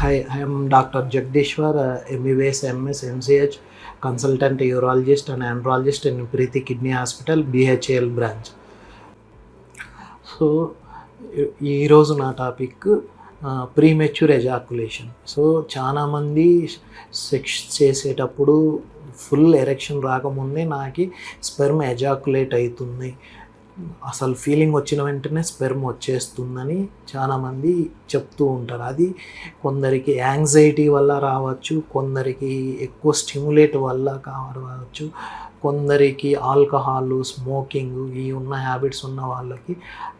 Hi, I am Dr. Jagdishwar, MBBS, MS, MCH, consultant urologist and andrologist in Preeti Kidney Hospital, BHL branch. So ఈరోజు నా topic premature ejaculation. So చాలామంది sex చేసేటప్పుడు full erection రాకముందే నాకు sperm ఎజాకులేట్ అవుతుంది, అసలు feeling వచ్చిన వెంటనే స్పెర్మ్ వచ్చేస్తుందని చాలామంది చెప్తూ ఉంటారు. అది కొందరికి యాంగ్జైటీ వల్ల రావచ్చు, కొందరికి ఎక్కువ స్టిమ్యులేట్ వల్ల కావచ్చు, కొందరికి ఆల్కహాల్, స్మోకింగ్ ఈ ఉన్న హ్యాబిట్స్ ఉన్న వాళ్ళకి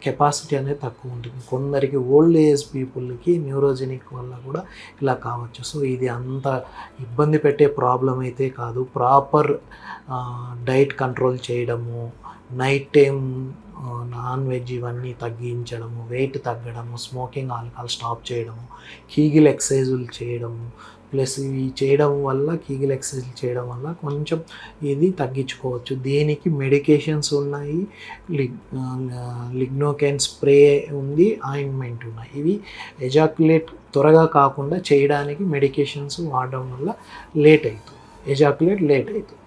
కెపాసిటీ అనేది తక్కువ ఉంటుంది. కొందరికి ఓల్డ్ ఏజ్ పీపుల్కి న్యూరోజెనిక్ వల్ల కూడా ఇలా కావచ్చు. సో ఇది అంత ఇబ్బంది పెట్టే ప్రాబ్లం అయితే కాదు. ప్రాపర్ డైట్ కంట్రోల్ చేయడము, నైట్ టైం నాన్ వెజ్ ఇవన్నీ తగ్గించడము, వెయిట్ తగ్గడము, స్మోకింగ్, ఆల్కహాల్ స్టాప్ చేయడము, కీగిల్ ఎక్సర్సైజులు చేయడము, ప్లస్ ఇవి చేయడం వల్ల కీగిల్ ఎక్సర్సైజ్ చేయడం వల్ల కొంచెం ఇది తగ్గించుకోవచ్చు. దీనికి మెడికేషన్స్ ఉన్నాయి, లిగ్నోకెన్ స్ప్రే ఉంది, ఆయింట్మెంట్ ఉన్నాయి. ఇవి ఎజాకులేట్ త్వరగా కాకుండా చేయడానికి మెడికేషన్స్ వాడడం వల్ల లేట్ అవుతుంది, ఎజాకులేట్ లేట్ అవుతుంది.